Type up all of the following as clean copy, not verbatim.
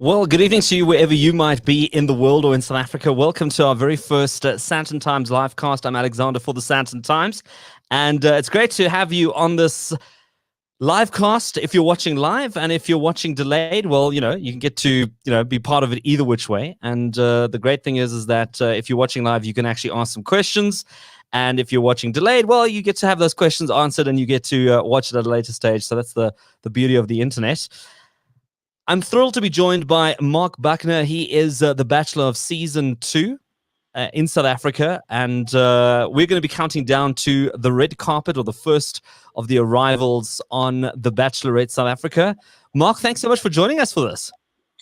Well, good evening to you wherever you might be in the world or in South Africa. Welcome to our very first SANDTON Times live cast. I'm Alexander for the SANDTON Times, and it's great to have you on this live cast. If you're watching live and if you're watching delayed, well, you can get to, be part of it either which way. And the great thing is that if you're watching live, you can actually ask some questions. And if you're watching delayed, well, you get to have those questions answered and you get to watch it at a later stage. So that's the beauty of the internet. I'm thrilled to be joined by Marc Buckner. He is the Bachelor of Season 2 in South Africa, and we're going to be counting down to the red carpet, or the first of the arrivals on the Bachelorette South Africa. Marc, thanks so much for joining us for this.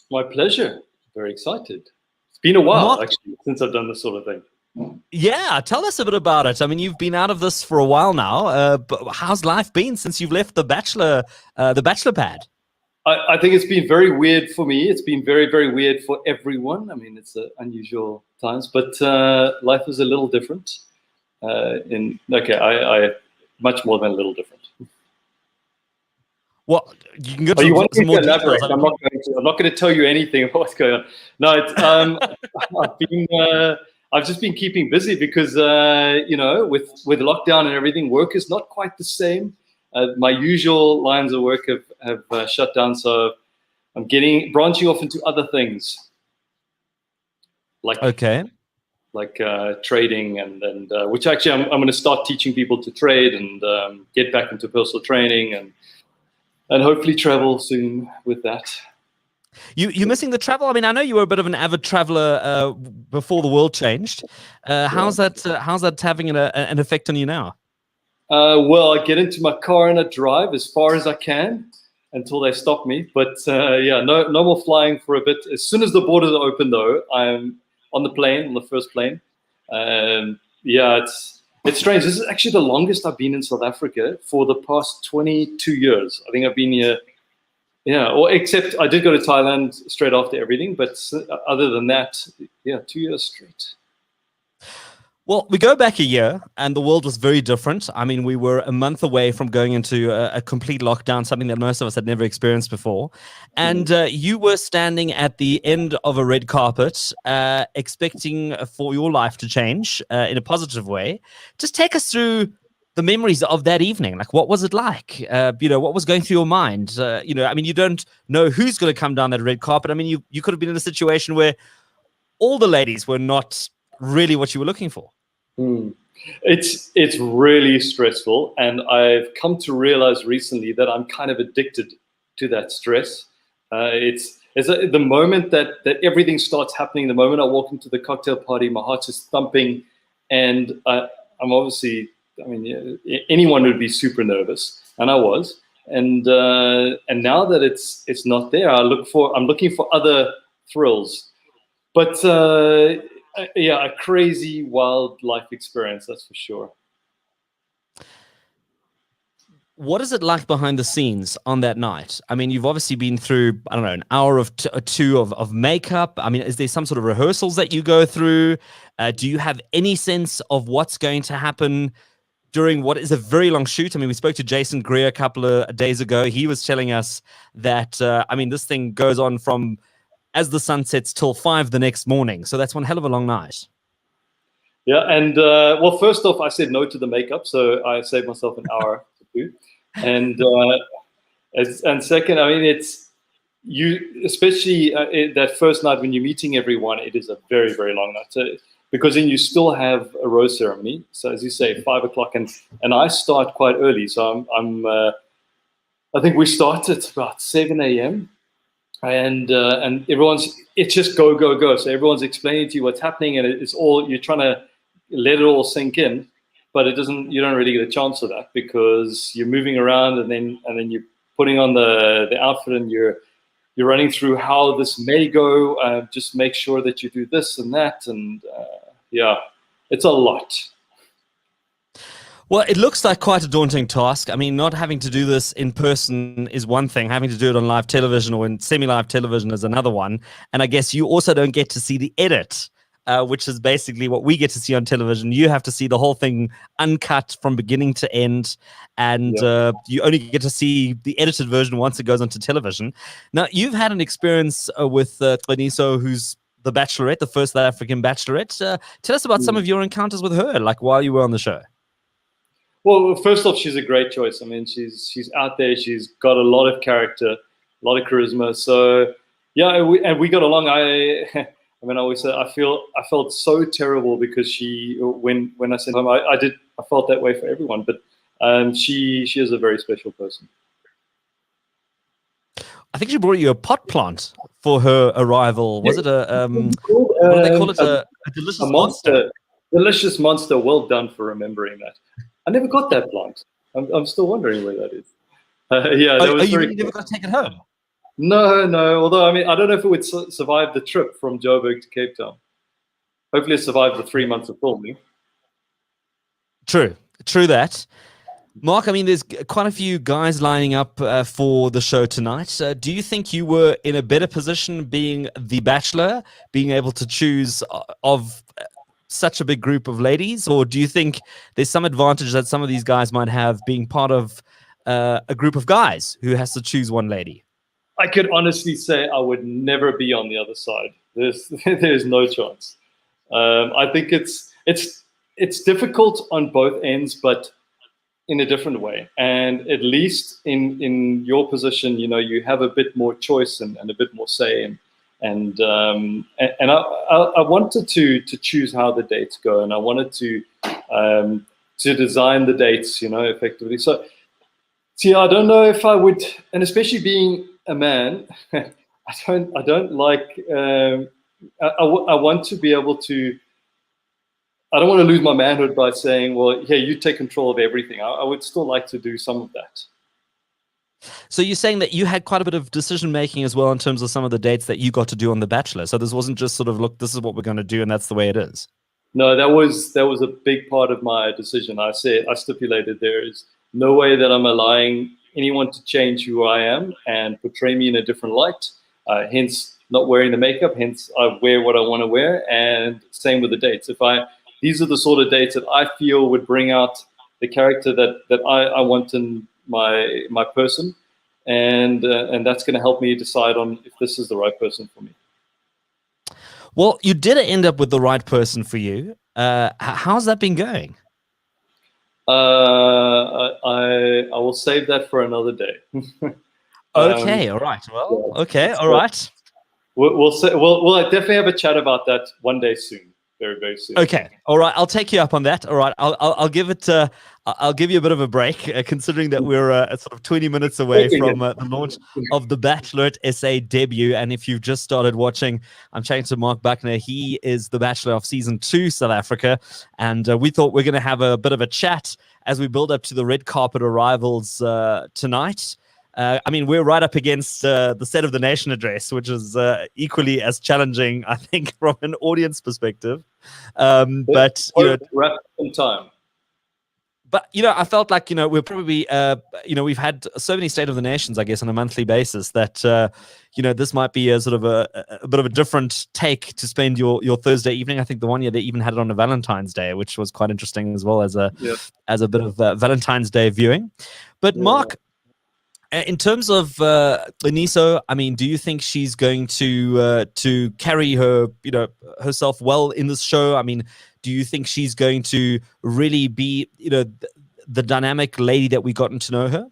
My pleasure. Very excited. It's been a while, actually, since I've done this sort of thing. Yeah, tell us a bit about it. I mean, you've been out of this for a while now, but how's life been since you've left the Bachelor pad? I think it's been very weird for me. It's been very, very weird for everyone. I mean, it's unusual times, but life is a little different. I much more than a little different. Well, you can go to some more details. I'm not going to tell you anything about what's going on. No, I've just been keeping busy because with lockdown and everything, work is not quite the same. My usual lines of work have shut down, so I'm branching off into other things, like trading and which actually I'm going to start teaching people to trade and get back into personal training and hopefully travel soon with that. You're missing the travel? I mean, I know you were a bit of an avid traveler before the world changed. How's that having an effect on you now? Well, I get into my car and I drive as far as I can until they stop me. But no more flying for a bit. As soon as the borders are open, though, I'm on the first plane. It's strange. This is actually the longest I've been in South Africa for the past 22 years. I think I've been here, except I did go to Thailand straight after everything. But other than that, 2 years straight. Well, we go back a year and the world was very different. I mean, we were a month away from going into a complete lockdown, something that most of us had never experienced before. And you were standing at the end of a red carpet, expecting for your life to change in a positive way. Just take us through the memories of that evening. Like, what was it like? What was going through your mind? I mean, you don't know who's going to come down that red carpet. I mean, you could have been in a situation where all the ladies were not really what you were looking for. It's really stressful, and I've come to realize recently that I'm kind of addicted to that stress. It's the moment that everything starts happening. The moment I walk into the cocktail party, my heart is thumping, and I'm obviously, anyone would be super nervous, and I was. And now that it's not there, I'm looking for other thrills, but. A crazy wild life experience, that's for sure. What is it like behind the scenes on that night? I mean, you've obviously been through, I don't know, an hour or two of makeup. I mean, is there some sort of rehearsals that you go through? Do you have any sense of what's going to happen during what is a very long shoot? I mean, we spoke to Jason Greer a couple of days ago. He was telling us that, this thing goes on from as the sun sets till 5 the next morning. So that's one hell of a long night. Yeah, and first off, I said no to the makeup, so I saved myself an hour to do. And second, I mean, it's especially that first night when you're meeting everyone, it is a very, very long night. So, because then you still have a rose ceremony. So as you say, 5 o'clock, and I start quite early. So I think we start at about 7 a.m. And it's just go. So everyone's explaining to you what's happening, and it's all, you're trying to let it all sink in, but you don't really get a chance for that because you're moving around, and then you're putting on the outfit, and you're running through how this may go. Just make sure that you do this and that, and it's a lot. Well, it looks like quite a daunting task. I mean, not having to do this in person is one thing. Having to do it on live television or in semi-live television is another one. And I guess you also don't get to see the edit which is basically what we get to see on television. You have to see the whole thing uncut from beginning to end, and you only get to see the edited version once it goes onto television. Now, you've had an experience with Qiniso, who's the Bachelorette, the first South African Bachelorette. Tell us about some of your encounters with her, like while you were on the show. Well, first off, she's a great choice. I mean, she's out there. She's got a lot of character, a lot of charisma. So yeah, we got along. I mean, I always say I felt so terrible because when I sent home, I felt that way for everyone. But she is a very special person. I think she brought you a pot plant for her arrival. Was it a what do they call it? A delicious monster. Delicious monster. Well done for remembering that. I never got that plant. I'm still wondering where that is. Yeah, that was you never got to take it home? No. Although, I mean, I don't know if it would survive the trip from Joburg to Cape Town. Hopefully it survived the 3 months of filming. True that. Mark, I mean, there's quite a few guys lining up for the show tonight. Do you think you were in a better position being the Bachelor, being able to choose of such a big group of ladies? Or do you think there's some advantage that some of these guys might have being part of a group of guys who has to choose one lady? I could honestly say I would never be on the other side. There's no chance. I think it's difficult on both ends, but in a different way. And at least in your position, you know, you have a bit more choice and a bit more say. And I wanted to choose how the dates go, and I wanted to design the dates, you know, effectively. So see, I don't know if I would, and especially being a man, I don't like. I want to be able to. I don't want to lose my manhood by saying, well, yeah, you take control of everything. I would still like to do some of that. So you're saying that you had quite a bit of decision making as well in terms of some of the dates that you got to do on The Bachelor. So this wasn't just sort of, look, this is what we're going to do and that's the way it is. No, that was a big part of my decision. I stipulated there is no way that I'm allowing anyone to change who I am and portray me in a different light. Hence not wearing the makeup, hence I wear what I want to wear, and same with the dates. These are the sort of dates that I feel would bring out the character that I want in my person, and that's going to help me decide on if this is the right person for me. Well, you did end up with the right person for you. How's that been going? I will save that for another day. Okay, all right. Well, yeah. Okay, all right. We'll definitely have a chat about that one day soon. Very, very soon. Okay. All right. I'll take you up on that. All right. I'll give it. I'll give you a bit of a break, considering that we're sort of 20 minutes away from the launch of the Bachelorette SA debut. And if you've just started watching, I'm chatting to Marc Buckner. He is the Bachelor of Season 2 South Africa, and we thought we're going to have a bit of a chat as we build up to the red carpet arrivals tonight. I mean, we're right up against the State of the Nation address, which is equally as challenging, I think, from an audience perspective. But you know, wrap in time. But you know, I felt like we're probably we've had so many State of the Nations, I guess, on a monthly basis that this might be a sort of a bit of a different take to spend your Thursday evening. I think the one year they even had it on a Valentine's Day, which was quite interesting as well as a bit of Valentine's Day viewing. But Mark, in terms of Qiniso, I mean, do you think she's going to carry herself well in this show? I mean, do you think she's going to really be the dynamic lady that we've gotten to know her?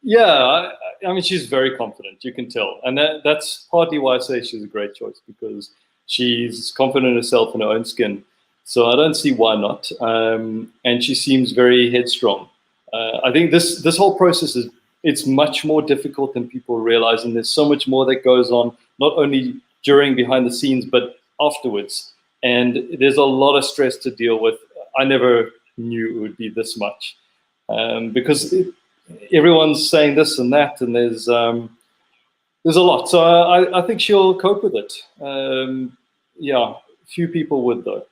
Yeah, I mean, she's very confident. You can tell, and that's partly why I say she's a great choice, because she's confident in herself in her own skin. So I don't see why not. And she seems very headstrong. I think this whole process it's much more difficult than people realize, and there's so much more that goes on, not only behind the scenes, but afterwards. And there's a lot of stress to deal with. I never knew it would be this much, because everyone's saying this and that, and there's a lot. So I think she'll cope with it. Yeah, few people would though.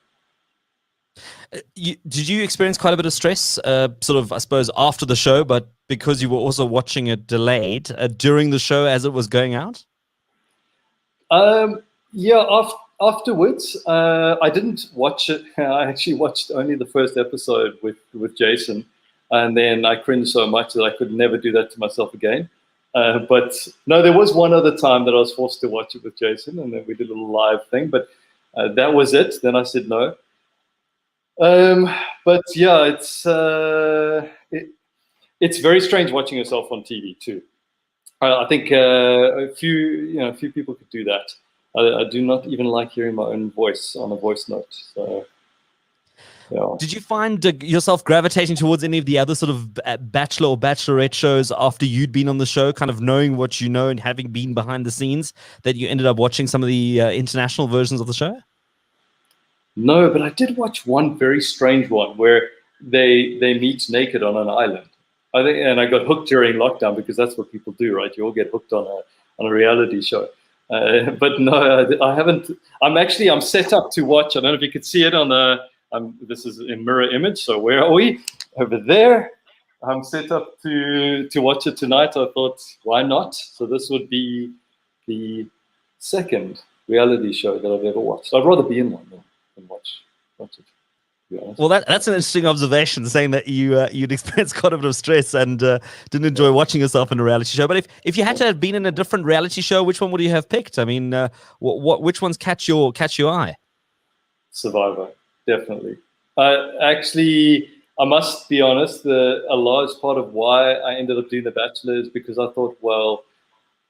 Did you experience quite a bit of stress, sort of, I suppose, after the show, but because you were also watching it delayed during the show as it was going out? Yeah, afterwards, I didn't watch it. I actually watched only the first episode with Jason, and then I cringed so much that I could never do that to myself again. But no, there was one other time that I was forced to watch it with Jason, and then we did a little live thing. But that was it. Then I said no. But yeah, it's very strange watching yourself on TV too. I think a few people could do that. I do not even like hearing my own voice on a voice note. So, yeah. Did you find yourself gravitating towards any of the other sort of Bachelor or Bachelorette shows after you'd been on the show, kind of knowing what you know and having been behind the scenes, that you ended up watching some of the international versions of the show? No, but I did watch one very strange one where they meet naked on an island. I think, and I got hooked during lockdown because that's what people do, right? You all get hooked on a reality show. But no, I haven't. I'm set up to watch. I don't know if you could see it on the. This is in mirror image. So where are we? Over there. I'm set up to watch it tonight. I thought, why not? So this would be the second reality show that I've ever watched. I'd rather be in one than watch it. Well, that's an interesting observation, saying that you'd experienced quite a bit of stress and didn't enjoy watching yourself in a reality show. But if you had to have been in a different reality show, which one would you have picked? I mean, which ones catch your eye? Survivor, definitely. Actually, I must be honest. A large part of why I ended up doing The Bachelor is because I thought, well,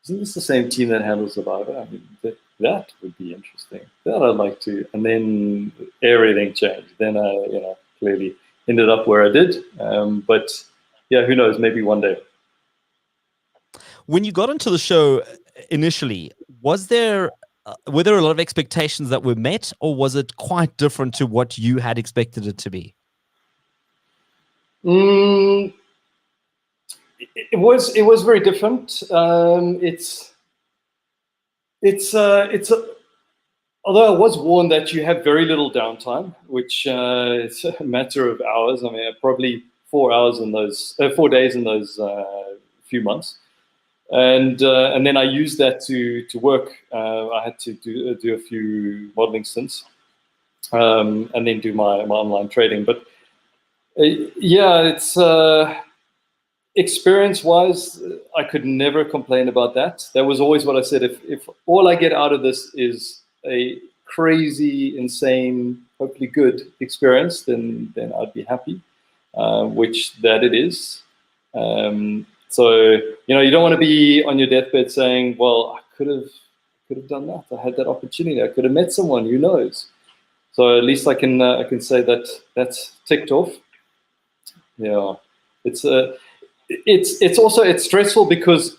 isn't this the same team that handles Survivor? I mean, that would be interesting. That I'd like to. And then everything changed. Then I, clearly ended up where I did. But yeah, who knows? Maybe one day. When you got into the show initially, were there a lot of expectations that were met, or was it quite different to what you had expected it to be? It was very different. Although I was warned that you have very little downtime, which it's a matter of hours. I mean, probably 4 hours in those 4 days in those few months, and then I used that to work. I had to do a few modeling stints, and then do my online trading. But yeah, it's. Experience-wise, I could never complain about that. That was always what I said. If all I get out of this is a crazy, insane, hopefully good experience, then I'd be happy, which that it is. So you don't want to be on your deathbed saying, "Well, I could have done that. I had that opportunity. I could have met someone. Who knows?" So at least I can say that that's ticked off. Yeah, it's stressful because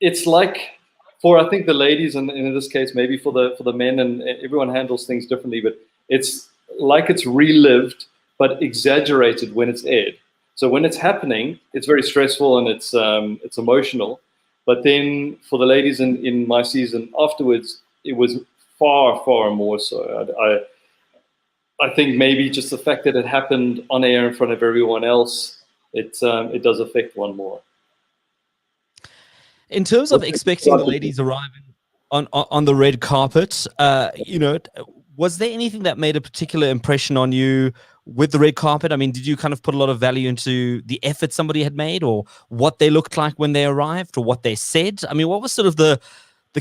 it's like, for I think the ladies, and in this case maybe for the men, and everyone handles things differently, but it's like it's relived but exaggerated when it's aired. So when it's happening, it's very stressful and it's emotional. But then for the ladies in my season afterwards, it was far more so. I think maybe just the fact that it happened on air in front of everyone else, it does affect one more. In terms of expecting the ladies arriving on the red carpet, was there anything that made a particular impression on you with the red carpet? I mean, did you kind of put a lot of value into the effort somebody had made, or what they looked like when they arrived, or what they said? I mean, what was sort of the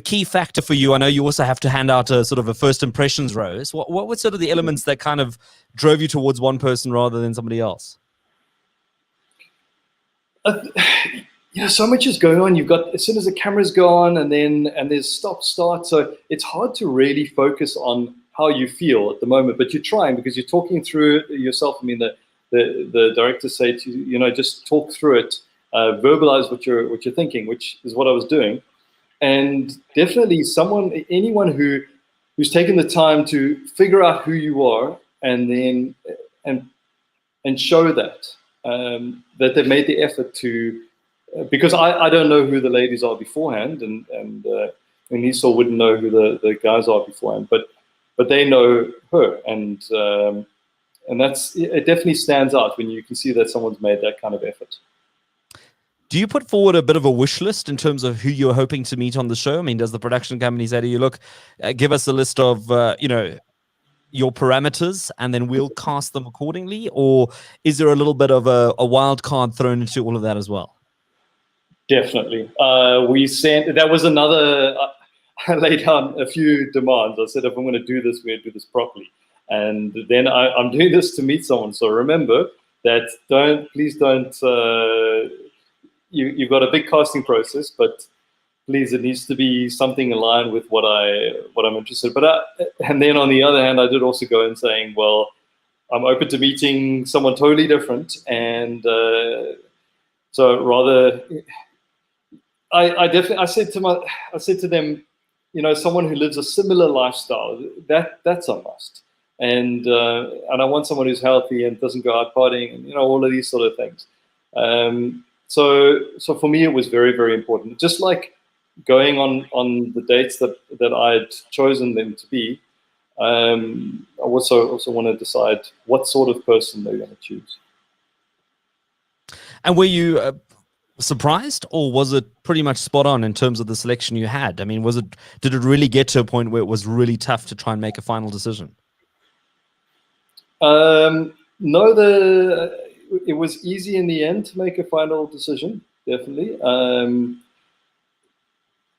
key factor for you? I know you also have to hand out a sort of a first impressions rose. What were sort of the elements that kind of drove you towards one person rather than somebody else? So much is going on. You've got, as soon as the cameras go on, and there's stop start, so it's hard to really focus on how you feel at the moment. But you're trying, because you're talking through it yourself. I mean, the directors say to you, just talk through it, verbalize what you're thinking, which is what I was doing. And definitely anyone who's taken the time to figure out who you are, and then and show that they've made the effort to. Because I don't know who the ladies are beforehand, and Esau wouldn't know who the guys are beforehand, but they know her, and it definitely stands out when you can see that someone's made that kind of effort. Do you put forward a bit of a wish list in terms of who you're hoping to meet on the show? I mean, does the production company say to you, look, give us a list of, your parameters and then we'll cast them accordingly? Or is there a little bit of a wild card thrown into all of that as well? Definitely. That was another, I laid down a few demands. I said, if I'm going to do this, we're going to do this properly. And then I'm doing this to meet someone. So remember that please don't, you've got a big casting process, but please, it needs to be something in line with what I'm interested in. But and then on the other hand, I did also go in saying, well, I'm open to meeting someone totally different. And so rather, I said to them, someone who lives a similar lifestyle, that's a must. And I want someone who's healthy and doesn't go out partying, and all of these sort of things. So for me, it was very, very important. Just like going on the dates that I'd chosen them to be, I also want to decide what sort of person they're going to choose. And were you surprised, or was it pretty much spot on in terms of the selection you had? I mean, did it really get to a point where it was really tough to try and make a final decision? No, it was easy in the end to make a final decision, definitely.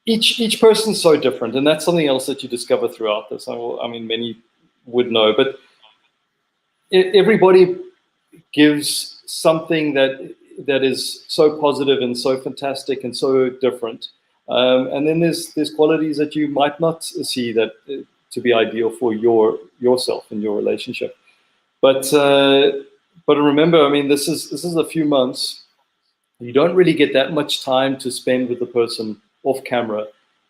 Each person's so different, and that's something else that you discover throughout this. I mean, many would know, but everybody gives something that is so positive and so fantastic and so different. And then there's qualities that you might not see that to be ideal for yourself and your relationship. But remember, I mean, this is a few months. You don't really get that much time to spend with the person off camera,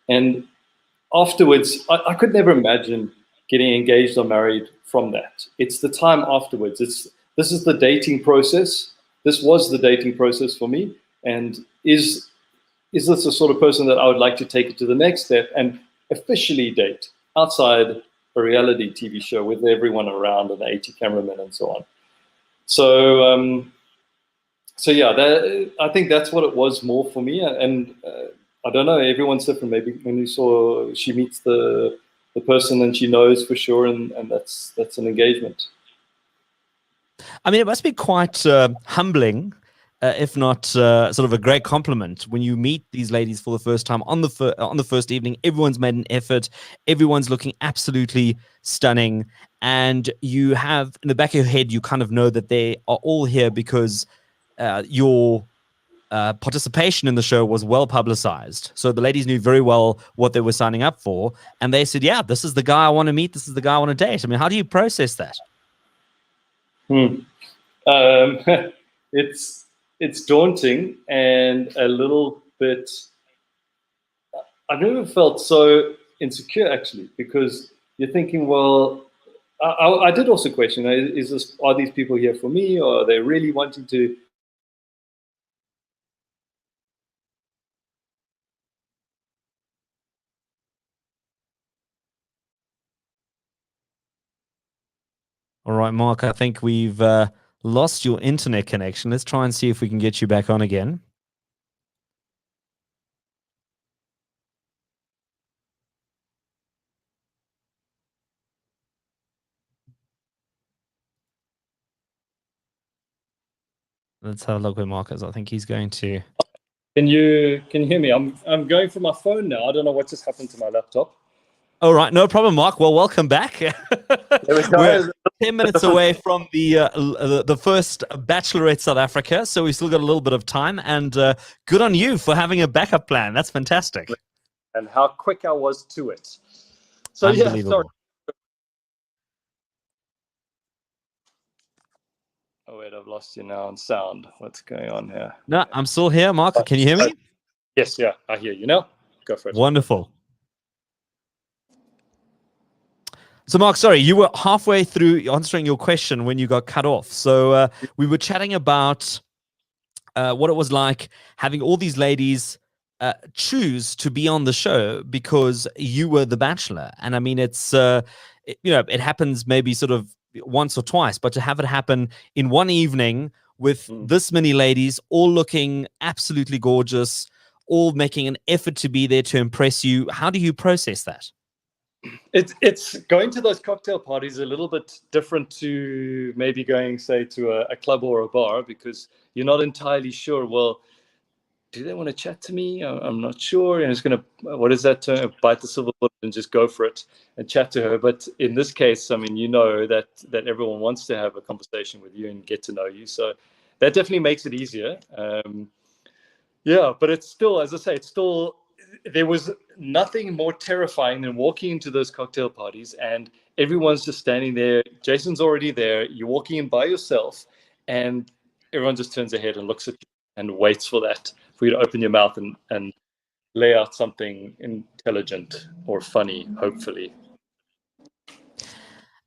and afterwards, I could never imagine getting engaged or married from that. It's the time afterwards. This is the dating process. This was the dating process for me, and is this the sort of person that I would like to take it to the next step and officially date outside a reality TV show with everyone around and 80 cameramen and so on. So yeah, I think that's what it was more for me. And I don't know, everyone's different. Maybe when she meets the person and she knows for sure, and that's an engagement. I mean, it must be quite humbling, if not sort of a great compliment, when you meet these ladies for the first time on the first evening. Everyone's made an effort. Everyone's looking absolutely stunning. And you have, in the back of your head, you kind of know that they are all here because your participation in the show was well publicized. So the ladies knew very well what they were signing up for. And they said, yeah, this is the guy I want to meet. This is the guy I want to date. I mean, how do you process that? It's daunting and a little bit. I've never felt so insecure, actually, because you're thinking, well, I did also question: are these people here for me, or are they really wanting to? All right, Mark, I think we've lost your internet connection. Let's try and see if we can get you back on again. Let's have a look with Marcus. I think he's going to. Can you hear me? I'm going from my phone now. I don't know what just happened to my laptop. All right, no problem, Mark. Well, welcome back. We're 10 minutes away from the first Bachelorette South Africa, so we've still got a little bit of time. And good on you for having a backup plan. That's fantastic. And how quick I was to it. So yeah, sorry. Oh wait, I've lost you now on sound. What's going on here? No, I'm still here, Mark. Can you hear me? Yes, yeah, I hear you now. Go for it. Wonderful. So, Mark, sorry, you were halfway through answering your question when you got cut off. So we were chatting about what it was like having all these ladies choose to be on the show because you were the bachelor. And I mean, it's, it happens maybe sort of once or twice, but to have it happen in one evening with this many ladies, all looking absolutely gorgeous, all making an effort to be there to impress you. How do you process that? It's going to those cocktail parties a little bit different to maybe going, say, to a club or a bar, because you're not entirely sure, well, do they want to chat to me? I'm not sure. And it's going to, what is that term? Bite the silver bullet and just go for it and chat to her. But in this case, I mean, you know that everyone wants to have a conversation with you and get to know you. So that definitely makes it easier. Yeah, but it's still, as I say, there was nothing more terrifying than walking into those cocktail parties and everyone's just standing there. Jason's already there. You're walking in by yourself and everyone just turns their head and looks at you and waits for you to open your mouth and lay out something intelligent or funny, hopefully.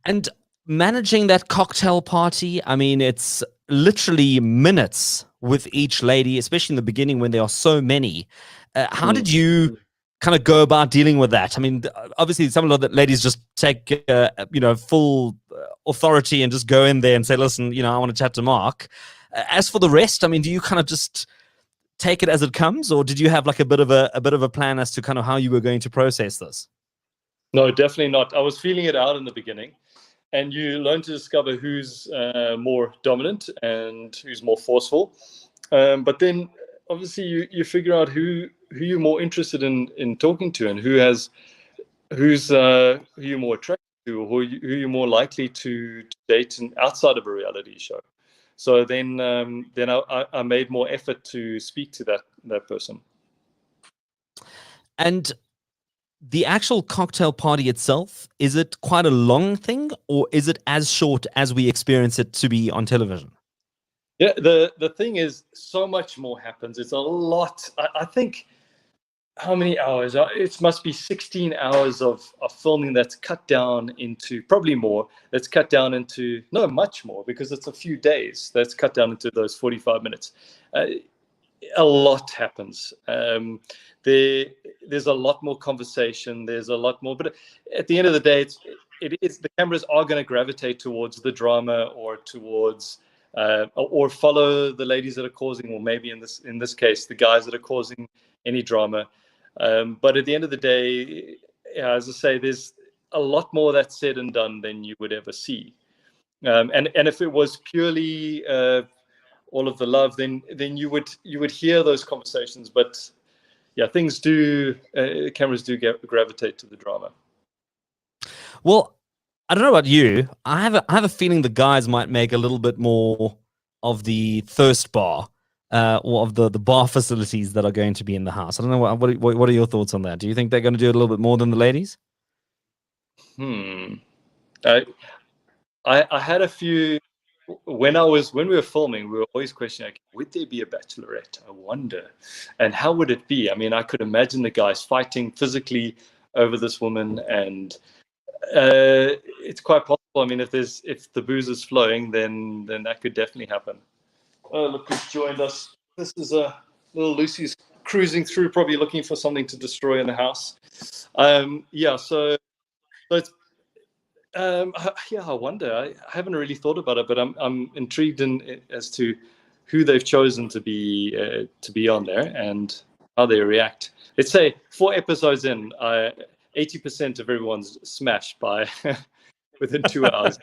And managing that cocktail party, I mean, it's literally minutes with each lady, especially in the beginning when there are so many. How did you kind of go about dealing with that? I mean, obviously some of the ladies just take, full authority and just go in there and say, listen, I want to chat to Mark. As for the rest, I mean, do you kind of just take it as it comes, or did you have like a bit of a plan as to kind of how you were going to process this? No, definitely not. I was feeling it out in the beginning, and you learn to discover who's more dominant and who's more forceful. But then obviously you figure out who you're more interested in talking to, and who you're more attracted to, or who you're more likely to date outside of a reality show. So then I made more effort to speak to that person. And the actual cocktail party itself, is it quite a long thing, or is it as short as we experience it to be on television? Yeah, the thing is, so much more happens. It's a lot. I think, how many hours? It must be 16 hours of filming that's cut down into, probably more, that's cut down into, no, much more, because it's a few days that's cut down into those 45 minutes. A lot happens. There's a lot more conversation. There's a lot more, but at the end of the day, the cameras are going to gravitate towards the drama, or towards or follow the ladies that are causing, or maybe in this case, the guys that are causing any drama. But at the end of the day, as I say, there's a lot more that's said and done than you would ever see. And if it was purely all of the love, then you would hear those conversations. But yeah, cameras do gravitate to the drama. Well, I don't know about you. I have a feeling the guys might make a little bit more of the thirst bar, or of the bar facilities that are going to be in the house. I don't know what are your thoughts on that? Do you think they're going to do a little bit more than the ladies? I had a few. When we were filming, we were always questioning, like, would there be a bachelorette? I wonder. And how would it be? I mean, I could imagine the guys fighting physically over this woman, and it's quite possible. I mean, if the booze is flowing, then that could definitely happen. Oh, look who's joined us. This is a little Lucy's cruising through, probably looking for something to destroy in the house. Yeah, so it's I wonder. I haven't really thought about it, but I'm intrigued as to who they've chosen to be on there and how they react. Let's say 4 episodes in, 80% of everyone's smashed by within 2 hours.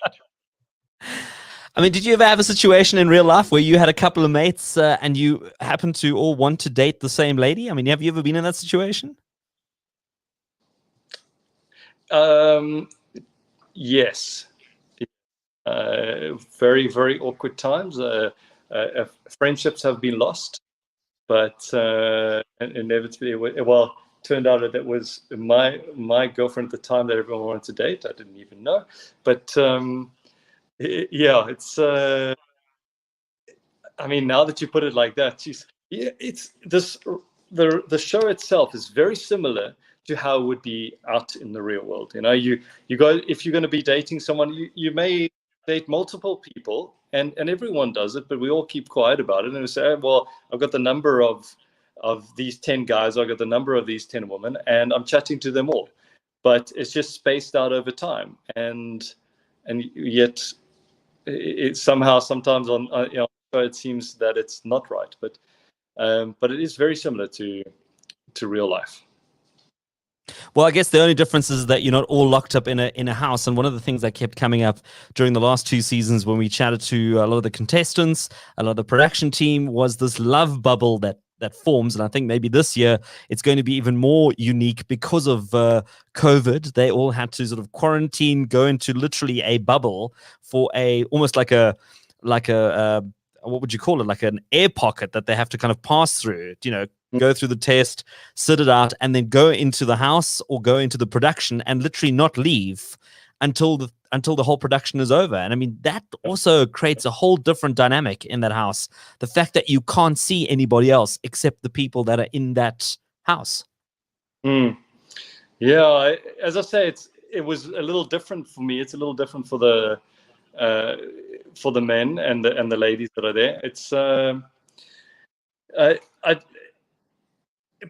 I mean, did you ever have a situation in real life where you had a couple of mates and you happened to all want to date the same lady? I mean, have you ever been in that situation? Yes. Very, very awkward times. Friendships have been lost, but inevitably, well, turned out that it was my girlfriend at the time that everyone wanted to date. I didn't even know, but yeah, it's. I mean, now that you put it like that, it's this. The show itself is very similar to how it would be out in the real world. You know, you go, if you're going to be dating someone, you may date multiple people, and everyone does it, but we all keep quiet about it, and we say, well, I've got the number of these 10 guys, I've got the number of these 10 women, and I'm chatting to them all, but it's just spaced out over time, and yet it somehow sometimes on it seems that it's not right, but it is very similar to real life. Well, I guess the only difference is that you're not all locked up in a house. And one of the things that kept coming up during the last 2 seasons when we chatted to a lot of the contestants, a lot of the production team, was this love bubble that forms. And I think maybe this year it's going to be even more unique because of COVID. They all had to sort of quarantine, go into literally a bubble for almost like a what would you call it? Like an air pocket that they have to kind of pass through, go through the test, sit it out, and then go into the house or go into the production and literally not leave until the whole production is over. And I mean, that also creates a whole different dynamic in that house. The fact that you can't see anybody else except the people that are in that house. Yeah, as I say, it was a little different for me. It's a little different for the men and the ladies that are there. It's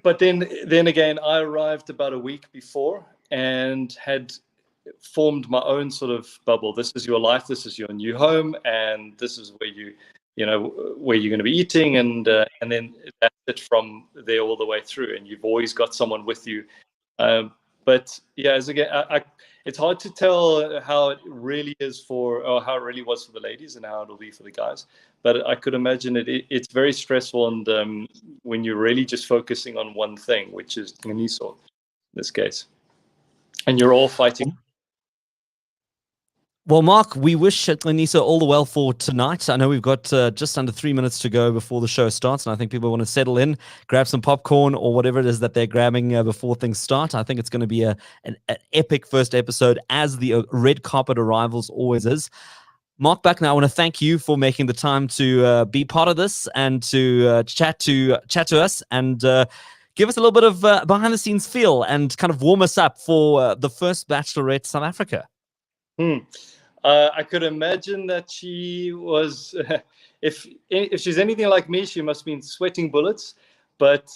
but then again, I arrived about a week before and had formed my own sort of bubble. This is your life. This is your new home, and this is where where you're going to be eating, and then that's it from there all the way through. And you've always got someone with you. But yeah, it's hard to tell how it really is or how it really was for the ladies and how it'll be for the guys. But I could imagine it's very stressful, and when you're really just focusing on one thing, which is Ngeniso in this case, and you're all fighting. Well, Marc, we wish Ngeniso all the well for tonight. I know we've got just under 3 minutes to go before the show starts, and I think people want to settle in, grab some popcorn or whatever it is that they're grabbing before things start. I think it's going to be an epic first episode, as the red carpet arrivals always is. Marc Buckner, I want to thank you for making the time to be part of this and to chat to us and give us a little bit of behind-the-scenes feel and kind of warm us up for the first Bachelorette South Africa. I could imagine that she was, if she's anything like me, she must have been sweating bullets, but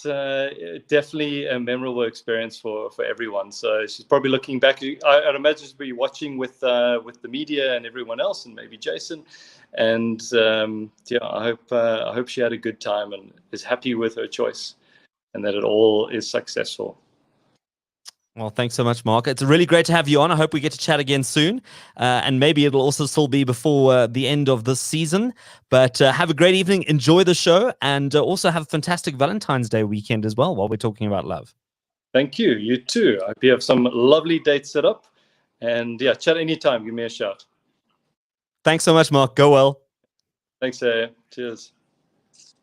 definitely a memorable experience for everyone. So she's probably looking back. I'd imagine she'll be watching with the media and everyone else, and maybe Jason. And yeah, I hope she had a good time and is happy with her choice, and that it all is successful. Well, thanks so much, Marc. It's really great to have you on. I hope we get to chat again soon. And maybe it'll also still be before the end of this season. But have a great evening. Enjoy the show. And also have a fantastic Valentine's Day weekend as well while we're talking about love. Thank you. You too. I hope you have some lovely dates set up. And yeah, chat anytime. Give me a shout. Thanks so much, Marc. Go well. Thanks, cheers.